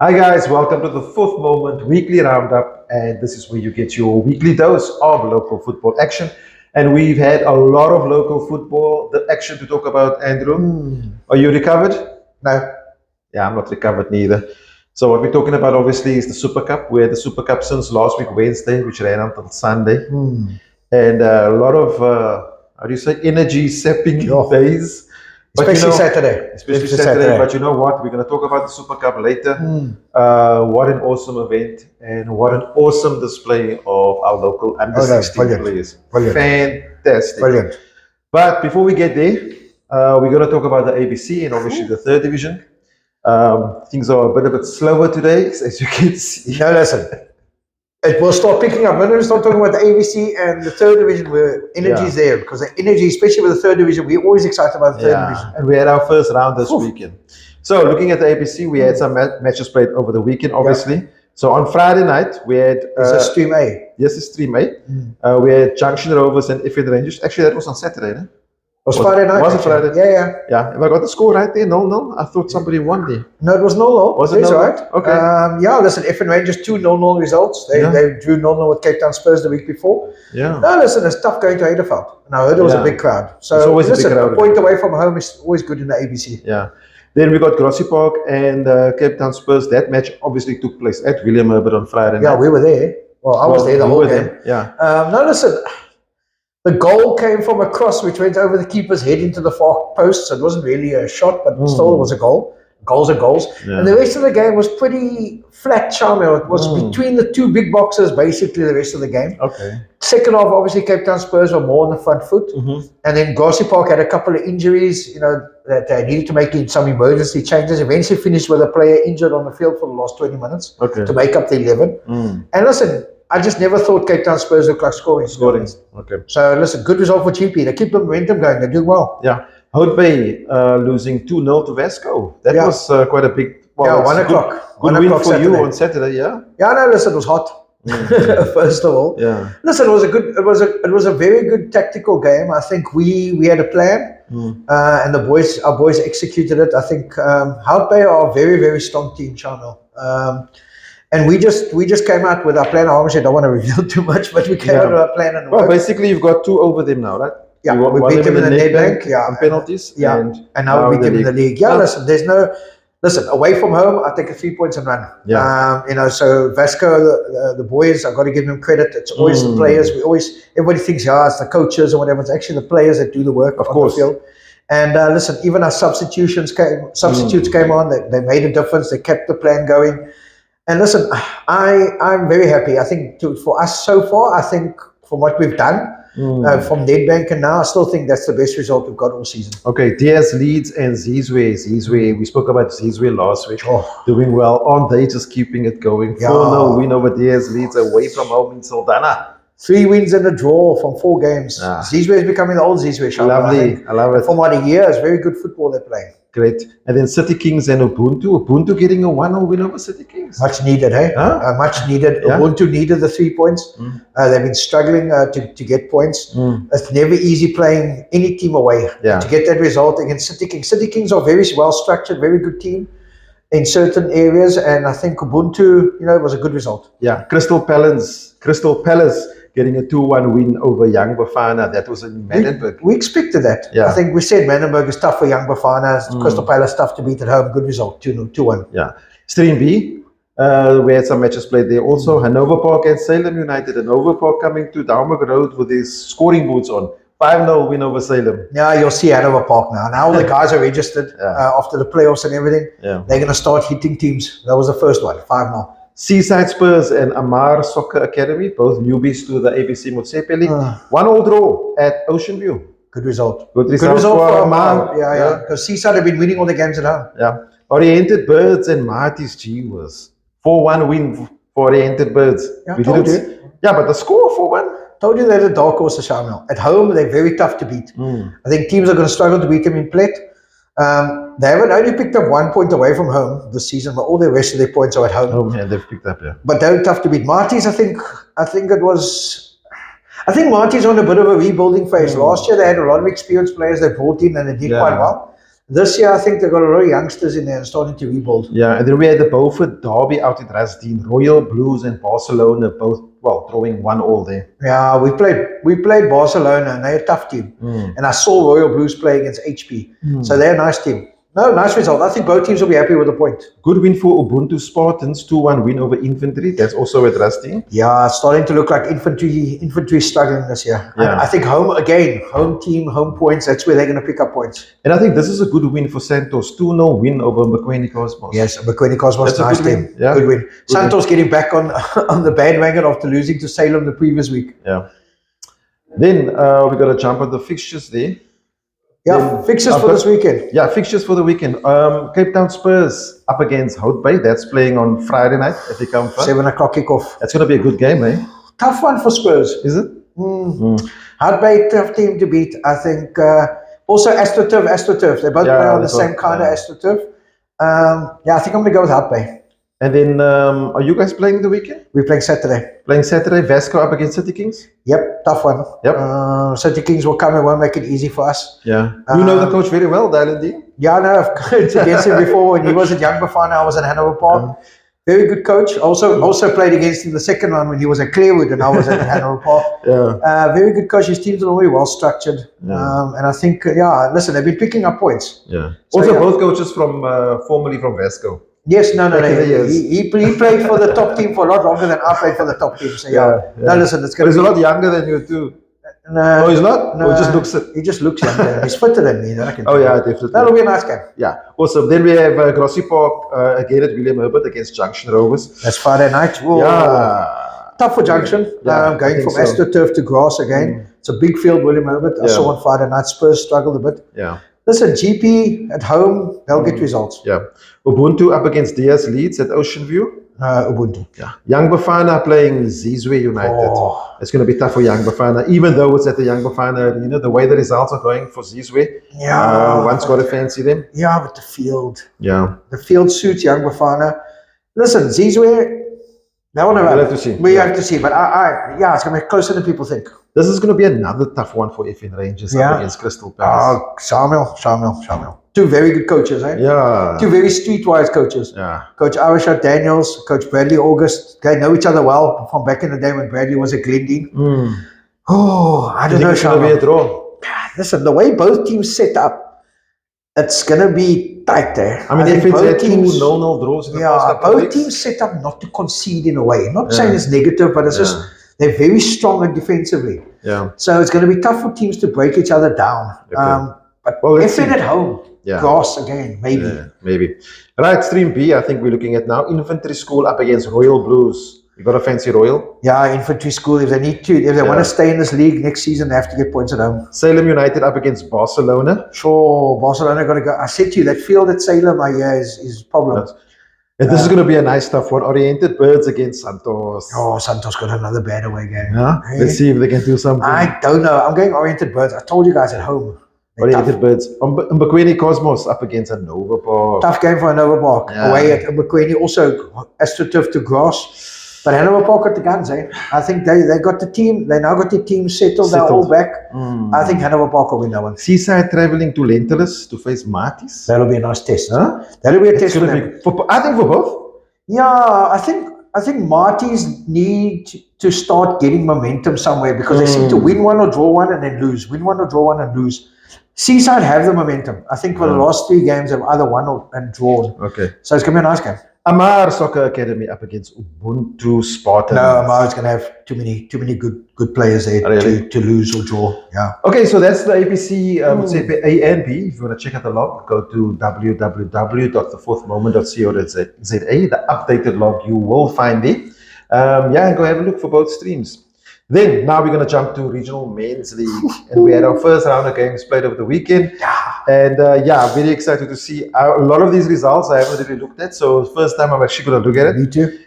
Hi guys, welcome to the Fourth Moment Weekly Roundup, and this is where you get your weekly dose of local football action. And we've had a lot of local football, the action to talk about. Andrew, are you recovered? No. Yeah, I'm not recovered neither. So what we're talking about obviously is the Super Cup. We had the Super Cup since last week Wednesday, which ran until Sunday, and a lot of how do you say energy sapping days. But Especially Saturday. Especially Saturday. But you know what? We're going to talk about the Super Cup later. What an awesome event and what an awesome display of our local under 16 players. Fantastic. Brilliant. But before we get there, we're going to talk about the ABC and obviously the third division. Things are a bit slower today, as you can see. No, listen. It will start picking up. When we start talking about the ABC and the third division, where energy is there, because the energy, especially with the third division, we're always excited about the third division. And we had our first round this weekend. So looking at the ABC, we had some matches played over the weekend, obviously. So on Friday night, we had... Is this Stream A? Yes, it's Stream A. We had Junction Rovers and FN Rangers. Actually, that was on Saturday, no? It was Friday night. Was it Friday? Yeah. Have I got the score right there? No. I thought somebody won there. No, it was 0-0. Was it 0-0? Right. Okay. Listen, FN Rangers 2-0 results. They drew 0-0 with Cape Town Spurs the week before. Yeah. No, listen, it's tough going to Adderveld. And I heard it was a big crowd. So it's always a big crowd. A point away from home is always good in the ABC. Yeah. Then we got Grassy Park and Cape Town Spurs. That match obviously took place at William Herbert on Friday night. Yeah, we were there. Well, I was there the whole game. Yeah. No, listen. The goal came from a cross which went over the keeper's head into the far post. So it wasn't really a shot, but still it was a goal. Goals are goals. Yeah. And the rest of the game was pretty flat, Shamiel. It was between the two big boxes, basically, the rest of the game. Okay. Second half, obviously, Cape Town Spurs were more on the front foot. And then Grassy Park had a couple of injuries, that they needed to make some emergency changes. Eventually finished with a player injured on the field for the last 20 minutes to make up the 11. And listen, I just never thought Cape Town Spurs looked like scoring. Okay. So listen, good result for GP. They keep the momentum going. They're doing well. Yeah. Hout Bay losing 2-0 to Vasco. That was quite a big... Well, 1 o'clock. Good win for you on Saturday, yeah? Yeah, no, listen, it was hot. First of all. Yeah. Listen, it was a very good tactical game. I think we had a plan. And our boys executed it. I think Hout Bay are a very, very strong team, Channel. And we just came out with our plan. I obviously don't want to reveal too much, but we came out with our plan. And basically you've got 2 over them now, right? Yeah, we beat them in the Nedbank. On penalties. And now we beat them in the league. Yeah, listen, away from home, I take a 3 points and run. Yeah. So Vasco, the boys, I've got to give them credit. It's always the players. Everybody thinks, it's the coaches or whatever. It's actually the players that do the work on the field. And listen, even our substitutes came on. They made a difference. They kept the plan going. And listen, I'm very happy. I think for us so far, I think from what we've done, from Nedbank and now, I still think that's the best result we've got all season. Okay, Diaz Leeds and Zizwe. We spoke about Zizwe last week. Doing well. Aren't they just keeping it going? 4-0 win over Diaz Leeds away from home in Saldanha. 3 wins and a draw from 4 games. Zizwe is becoming the old Zizwe. Lovely. I love it. From what a year, it's very good football they're playing. Great. And then City Kings and Ubuntu. Ubuntu getting a 1-0 win over City Kings. Much needed, hey? Much needed. Yeah. Ubuntu needed the 3 points. They've been struggling to get points. It's never easy playing any team away. To get that result against City Kings. City Kings are very well structured, very good team in certain areas. And I think Ubuntu, it was a good result. Yeah. Crystal Palace getting a 2-1 win over Young Bafana. That was in Manenberg. We expected that. Yeah. I think we said Manenberg is tough for Young Bafana. Crystal Palace tough to beat at home. Good result, 2-1. Yeah. Stream B, we had some matches played there also. Hanover Park and Salem United. Hanover Park coming to Dalmberg Road with his scoring boots on. 5-0 win over Salem. Yeah, you'll see Hanover Park now. Now all the guys are registered after the playoffs and everything. Yeah. They're going to start hitting teams. That was the first one, 5-0. Seaside Spurs and Amar Soccer Academy, both newbies to the ABC Motsepe League. 1-1 draw at Ocean View. Good result. Good result for Amar. Yeah. Because Seaside have been winning all the games at home. Yeah. Oriented Birds and Marty's G was 4-1 win for Oriented Birds. Yeah, but the score 4-1. Told you they're the dark horse of Shamiel. At home, they're very tough to beat. I think teams are going to struggle to beat them in Plet. They haven't only picked up 1 point away from home this season, but all the rest of their points are at home. Oh, yeah, they've picked up, But they're tough to beat. Marty's, I think Marty's on a bit of a rebuilding phase. Last year, they had a lot of experienced players they brought in and they did quite well. This year, I think they've got a lot of youngsters in there and starting to rebuild. Yeah, and then we had the Beaufort Derby out in Rasdien. Royal Blues and Barcelona both, well, drawing 1-1 there. Yeah, we played Barcelona, and they're a tough team. And I saw Royal Blues play against HP. So they're a nice team. No, nice result. I think both teams will be happy with the point. Good win for Ubuntu Spartans, 2-1 win over Infantry. That's also at Rasdien. Yeah, it's starting to look like infantry struggling this year. Yeah. I think home team, home points, that's where they're going to pick up points. And I think this is a good win for Santos, 2-0 win over Pequeno Cosmos. Yes, Pequeno Cosmos, nice team. Yeah. Good win. Santos getting back on the bandwagon after losing to Salem the previous week. Yeah. Then we got to jump on the fixtures there. Yeah, Then, fixtures for this weekend. Yeah, fixtures for the weekend. Cape Town Spurs up against Hout Bay. That's playing on Friday night at the Camp. 7 o'clock kickoff. That's going to be a good game, eh? Tough one for Spurs. Is it? Hout Bay, tough team to beat. I think also AstroTurf. They both play on the same kind of AstroTurf. Yeah, I think I'm going to go with Hout Bay. And then, are you guys playing the weekend? We're playing Saturday. Playing Saturday, Vasco up against City Kings? Yep, tough one. Yep. City Kings will come and won't make it easy for us. Yeah. You know the coach very well, Dylan D. Yeah, I know. I've coached against him before. When he was at Young Bafana, I was at Hanover Park. Very good coach. Also played against him the second one when he was at Clearwood and I was at Hanover Park. Yeah. Very good coach. His teams are already well structured. Yeah. And I think, listen, they've been picking up points. Yeah. So, Also, both coaches from formerly from Vasco. Yes, no. He He played for the top team for a lot longer than I played for the top team. So Yeah. No, listen, it's going But he's a lot younger than you too. No, Oh, he's not? No, Or just looks it? He just looks younger. He's fitter than me. That I can Oh, tell yeah, you. definitely. That'll be a nice game. Yeah. Awesome. Then we have Grossie Park again at William Herbert against Junction Rovers. That's Friday night. Whoa. Yeah. Tough for Junction. Yeah, I going think from so. AstroTurf to grass again. It's a big field, William Herbert. I Yeah. saw on Friday night. Spurs struggled a bit. Yeah. Listen, GP at home, they'll get results. Yeah. Ubuntu up against Diaz Leeds at Ocean View. Ubuntu. Yeah. Young Bafana playing Zizwe United. Oh. It's going to be tough for Young Bafana, even though it's at the Young Bafana Arena. The way the results are going for Zizwe, one's got to fancy them. Yeah, but the field. Yeah. The field suits Young Bafana. Listen, Zizwe, that one We'll have to see. We have to see, but it's going to be closer than people think. This is going to be another tough one for FN Rangers up against Crystal Palace. Shamiel. Two very good coaches, eh? Yeah. Two very streetwise coaches. Yeah. Coach Arishad Daniels, Coach Bradley August. They know each other well from back in the day when Bradley was at Glendine. Oh, I don't know, It's going to be a Shamiel. draw. Listen, the way both teams set up, it's going to be tight there. I mean, if think it's both had two teams- 0-0 draws in the past Yeah, couple of both weeks. teams set up not to concede in a way. Not saying it's negative, but it's Yeah. just they're very strong defensively. Yeah. So it's going to be tough for teams to break each other down. Okay. But Well, let's if see. at home, Yeah. grass again, maybe. Yeah, maybe. Right, Stream B, I think we're looking at now. Infantry School up against Royal Blues. You got a fancy Royal? Yeah, infantry school. If they want to stay in this league next season, they have to get points at home. Salem United up against Barcelona. Sure, Barcelona got to go. I said to you that field at Salem, is problem. And this is going to be a nice tough one. Oriented Birds against Santos. Oh, Santos got another bad away game. Yeah? Hey. Let's see if they can do something. I don't know. I'm going Oriented Birds. I told you guys at home. They're Oriented tough. Birds. Mbekwene Cosmos up against Hanover Park. Tough game for Hanover Park. Yeah. Away at Mbekwene, also AstroTurf to grass. But Hanover Park got the guns, eh? I think they got the team. They now got the team settled. They're all back. I think Hanover Park will win that one. Seaside traveling to Lentulus to face Martis. That'll be a nice test. Huh? That'll be a It's test for gonna them. be, I think for both. Yeah, I think Marty's need to start getting momentum somewhere because they seem to win one or draw one and then lose. Win one or draw one and lose. Seaside have the momentum. I think for the last 3 games they've either won and drawn. Okay. So it's going to be a nice game. Amar Soccer Academy up against Ubuntu Spartans. No, Amar's going to have too many good players there Really? to lose or draw. Yeah. Okay, so that's the ABC, would say A and B. If you want to check out the log, go to www.thefourthmoment.co.za. The updated log you will find there. And go have a look for both streams. Then, now we're going to jump to Regional Men's League. And we had our first round of games played over the weekend. And very excited to see a lot of these results I haven't really looked at. So, first time I'm actually going to look at it. Me too.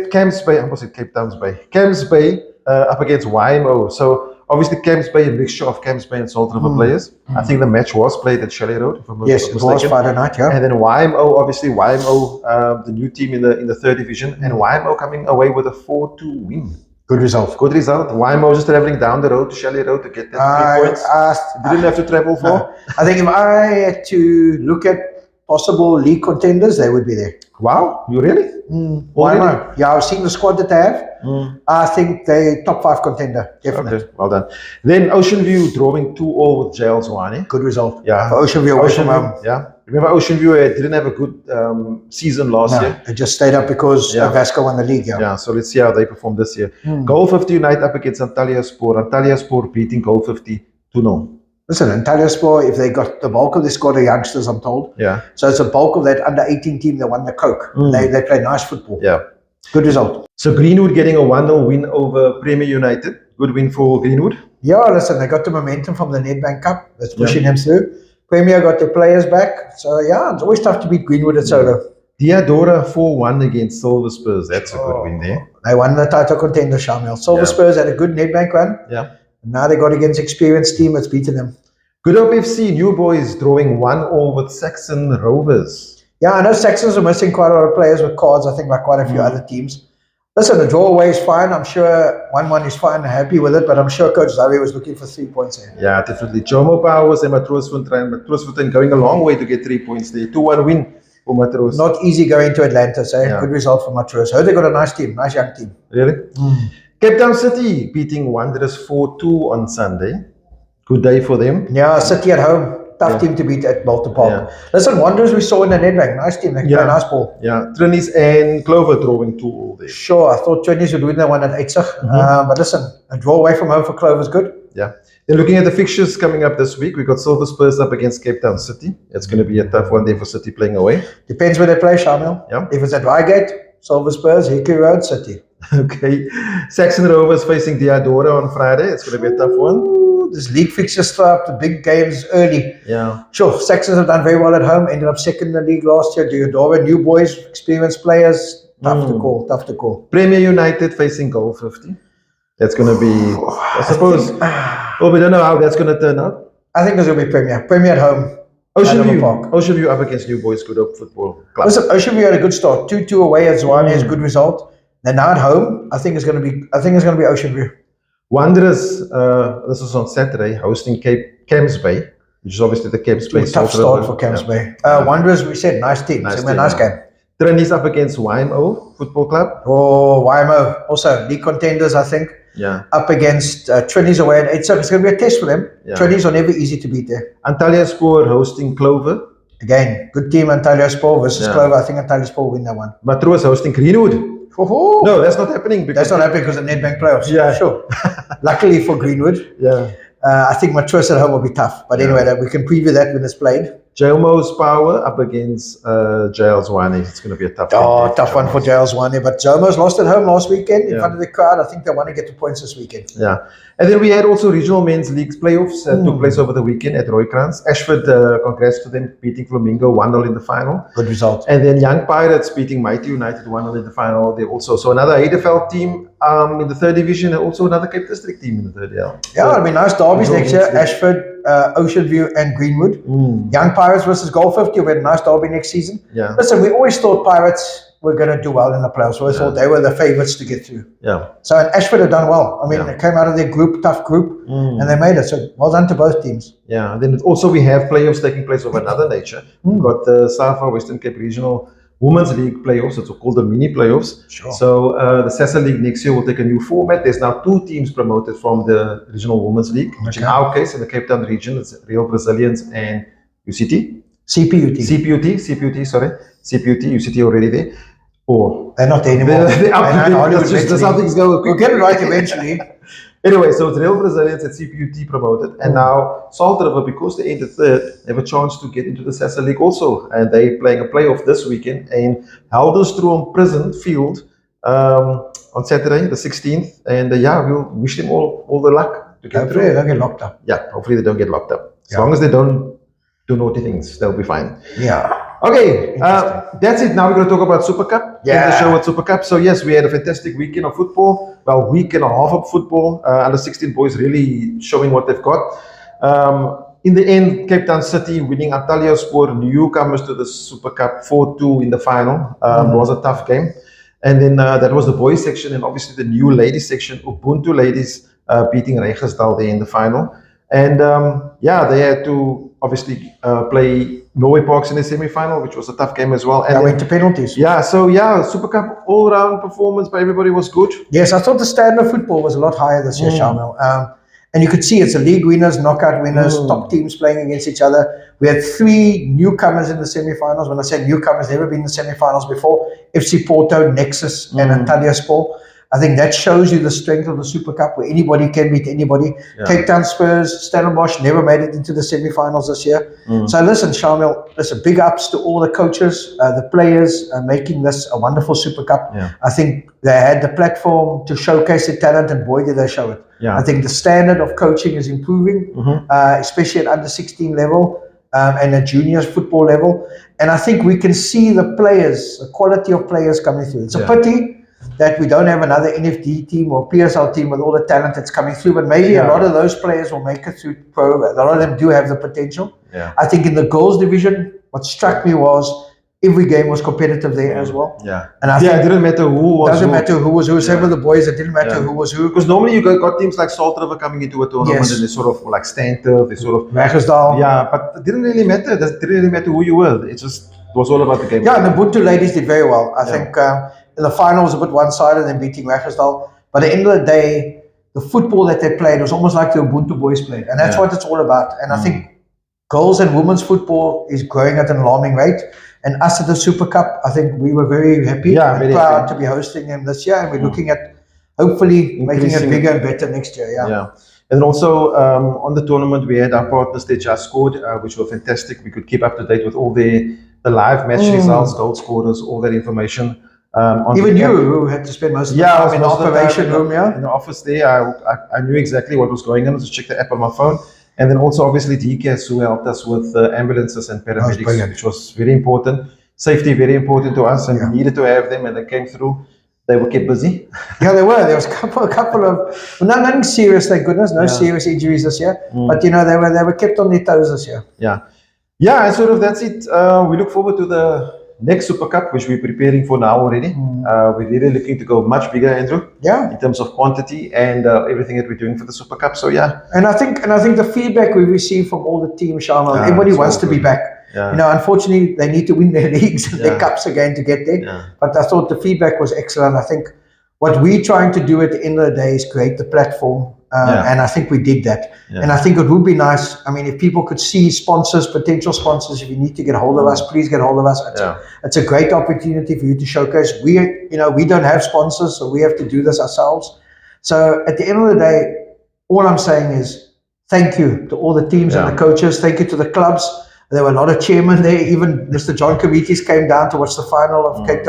Camps Bay, I almost said Cape Town's Bay. Camps Bay up against YMO. So obviously Camps Bay, a mixture of Camps Bay and Salt River players. I think the match was played at Shelley Road, if I'm not Yes, it was mistaken. Friday night, yeah. And then YMO, obviously YMO, the new team in the third division, and YMO coming away with a 4-2 win. Good result. Good result. Why Moses traveling down the road to Shelley Road to get that 3 points? Didn't have to travel for. No. I think if I had to look at possible league contenders, they would be there. Wow, you really? Why not? Yeah, I've seen the squad that they have. I think they're top 5 contender, definitely. Okay, well done. Then Ocean View drawing 2-2 with Jail Zwane. Good result. Yeah. For Ocean View away from home. Yeah. Remember Ocean View didn't have a good season last year. They just stayed up because Vasco won the league. Yeah, so let's see how they perform this year. Goal 50 United up against Antalya Sport. Antalya Sport beating Goal 50 2-0. Listen, Antalya Sport, if they got the bulk of the squad of youngsters, I'm told. Yeah. So it's a bulk of that under 18 team that won the Coke. They play nice football. Yeah. Good result. So Greenwood getting a 1-0 win over Premier United. Good win for Greenwood. Yeah, listen, they got the momentum from the Nedbank Cup. That's pushing them through. Premier got their players back. So, yeah, it's always tough to beat Greenwood at Solo. Diadora 4-1 against Silver Spurs. That's a good win there. They won the title contender, Shamiel. Silver Spurs had a good Nedbank run. Yeah. And now they got against experienced team that's beaten them. Good Hope FC, New Boys drawing 1-1 with Saxon Rovers. Yeah, I know Saxons are missing quite a lot of players with cards, I think, like quite a few other teams. Listen, the draw away is fine. I'm sure 1-1 is fine. I'm happy with it, but I'm sure Coach Dulvie was looking for 3 points here. Yeah, definitely. Jomo Powers and Matroosfontein going a long way to get 3 points there. 2-1 win for Matroos. Not easy going to Atlanta, so good result for Matroos. Heard they got a nice team, nice young team. Really? Cape Town City beating Wanderers 4-2 on Sunday. Good day for them. Yeah, City at home. Tough team to beat at Bolton Park. Listen, Wanderers we saw in the Nedbank. Nice team. They play nice ball. Yeah, Trinis and Clover drawing 2-2 there. Sure, I thought Trinis would win that one at Eitzig. But listen, a draw away from home for Clover is good. Yeah. Then looking at the fixtures coming up this week, we got Silver Spurs up against Cape Town City. It's going to be a tough one there for City playing away. Depends where they play, Shamiel. Yeah. If it's at Reigate, Silver Spurs, Hickory Road, City. Okay. Saxon Rovers facing Diadora on Friday. It's going to be a tough one. This league fixtures start the big games early. Yeah. Sure, Saxons have done very well at home. Ended up second in the league last year. Diodora, new boys, experienced players. Tough to call. Tough to call. Premier United facing Goal 50. That's going to be, I suppose. We don't know how that's going to turn out. I think it's going to be Premier. Premier at home. Ocean View up against New Boys Good Hope Football Club. Listen, Ocean View had a good start. 2-2 away at Zwane is a good result. They're now at home. I think it's going to be Ocean View. Wanderers, this is on Saturday, hosting Camps Bay, which is obviously the Camps Bay. Tough start for Camps Bay. Wanderers, we said, nice team. Nice game. Trinis up against YMO Football Club. Oh, YMO. Also, league contenders, I think. Yeah. Up against Trinis away at Eitzig. It's going to be a test for them. Yeah. Trinis are never easy to beat there. Antalya Sport hosting Clover. Again, good team Antalya Sport versus Clover. I think Antalya Sport will win that one. Matroos hosting Greenwood. No, that's not happening. That's not happening because of Nedbank playoffs. Yeah, sure. Luckily for Greenwood. Yeah. I think Matroos at home will be tough. But anyway, we can preview that when it's played. Jomo's Power up against JL Zwane. It's going to be a tough one. Tough one for JL Zwane. But Jomo's lost at home last weekend in front of the crowd. I think they want to get the points this weekend. Yeah. And then we had also regional men's leagues playoffs took place over the weekend at Roykrans. Ashford, congrats to them, beating Flamingo 1-0 in the final. Good result. And then Young Pirates beating Mighty United 1-0 in the final. They also so another Heideveld team in the third division, and also another Cape District team in the third. Yeah, it'll be nice derbies next year. Ashford, Ocean View, and Greenwood. Young Pirates versus Goal 50. We had a nice derby next season. Yeah. Listen, we always thought Pirates were going to do well in the playoffs. We thought they were the favourites to get through. Yeah. So and Ashford have done well. I mean, they came out of their group, tough group, and they made it. So well done to both teams. Yeah. And then also we have playoffs taking place of another nature. We've got the SAFA Western Cape Regional Women's League playoffs. It's called the mini playoffs. Sure. So the SASA League next year will take a new format. There's now 2 teams promoted from the Regional Women's League, which in our case, in the Cape Town region, it's Real Brazilians and UCT. CPUT, UCT already there. Or they're not there anymore. That's how things go. We'll get it right eventually. Anyway, so it's Real Brazilians at CPUT promoted, and now Salt River, because they ended third, have a chance to get into the SASA League also, and they're playing a playoff this weekend in Helderstrom Prison Field on Saturday, the 16th, and we'll wish them all the luck to get hopefully through. They don't get locked up. Yeah, hopefully they don't get locked up. As long as they don't do naughty things, they'll be fine. Yeah. Okay, that's it. Now we're going to talk about Super Cup. Yeah. The show at Super Cup. So yes, we had a fantastic weekend of football. Well, week and a half of football. Under 16 boys really showing what they've got. In the end, Cape Town City winning Antalya Sport, newcomers to the Super Cup 4-2 in the final. It was a tough game. And then that was the boys section, and obviously the new ladies section, Ubuntu ladies beating Reigersdal there in the final. And yeah, they had to obviously play Norway Parks in the semi-final, which was a tough game as well. And I went to penalties. Yeah, so yeah, Super Cup all-round performance by everybody was good. Yes, I thought the standard of football was a lot higher this year, Shamiel. And you could see it's a league winners, knockout winners, top teams playing against each other. We had 3 newcomers in the semi-finals. When I say newcomers, never been in the semi-finals before. FC Porto, Nexus, and Antalyaspor. I think that shows you the strength of the Super Cup, where anybody can beat anybody. Cape Town Spurs, Stellenbosch never made it into the semi-finals this year. So listen, Shamiel, listen, big ups to all the coaches, the players, making this a wonderful Super Cup. I think they had the platform to showcase their talent, and boy, did they show it. I think the standard of coaching is improving, especially at under 16 level and at juniors football level. And I think we can see the players, the quality of players coming through. It's a pity that we don't have another NFD team or PSL team with all the talent that's coming through, but maybe a lot of those players will make it through pro. A lot of them do have the potential. I think in the girls division, what struck me was every game was competitive there as well. And I think it didn't matter who was doesn't matter who was who. Same with the boys, it didn't matter who was who. Because normally you got teams like Salt River coming into a tournament and they sort of like Stanter, they sort of Reigersdal. but it didn't really matter. It didn't really matter who you were. It was all about the game. Yeah, and the Ubuntu ladies did very well. I think in the final was a bit one-sided and beating Reigersdal. But at the end of the day, the football that they played was almost like the Ubuntu boys played. And that's what it's all about. And I think girls and women's football is growing at an alarming rate. And us at the Super Cup, I think we were very happy and proud to be hosting them this year. And we're looking at hopefully making it bigger and better next year. And also on the tournament, we had our partners, they just scored, which were fantastic. We could keep up to date with all the live match results, goal scorers, all that information. Even you, who had to spend most of the time in the operation room, in the office there, I knew exactly what was going on. Just check the app on my phone. And then also obviously DCAS, who helped us with ambulances and paramedics, which was very important. Safety, very important to us, and we needed to have them, and they came through. They were kept busy. They were. There was a couple of nothing serious, thank goodness, no serious injuries this year. But you know, they were kept on their toes this year. And sort of that's it. We look forward to the next Super Cup, which we're preparing for now already. We're really looking to go much bigger, Andrew. In terms of quantity and everything that we're doing for the Super Cup. So And I think the feedback we received from all the teams, Shamiel, everybody wants to be back. You know, unfortunately, they need to win their leagues and their cups again to get there. But I thought the feedback was excellent. I think what we're trying to do at the end of the day is create the platform. And I think we did that. And I think it would be nice. I mean, if people could see sponsors, potential sponsors, if you need to get a hold of us, please get a hold of us. It's a great opportunity for you to showcase. We don't have sponsors, so we have to do this ourselves. So at the end of the day, all I'm saying is thank you to all the teams and the coaches. Thank you to the clubs. There were a lot of chairmen there. Even Mr. John Comites came down to watch the final of Cape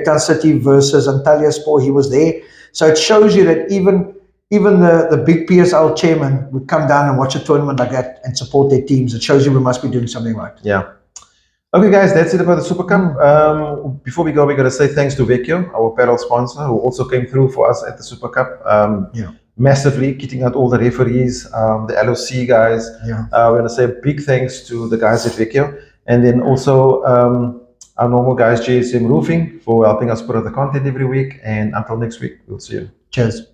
Town City versus Antalyaspor. He was there. So it shows you that even the big PSL chairman would come down and watch a tournament like that and support their teams. It shows you we must be doing something right. Okay, guys, that's it about the Super Cup. Before we go, we're going to say thanks to Vecchio, our apparel sponsor, who also came through for us at the Super Cup. Massively, kitting out all the referees, the LOC guys. We're going to say a big thanks to the guys at Vecchio. And then also our normal guys, JSM Roofing, for helping us put out the content every week. And until next week, we'll see you. Cheers.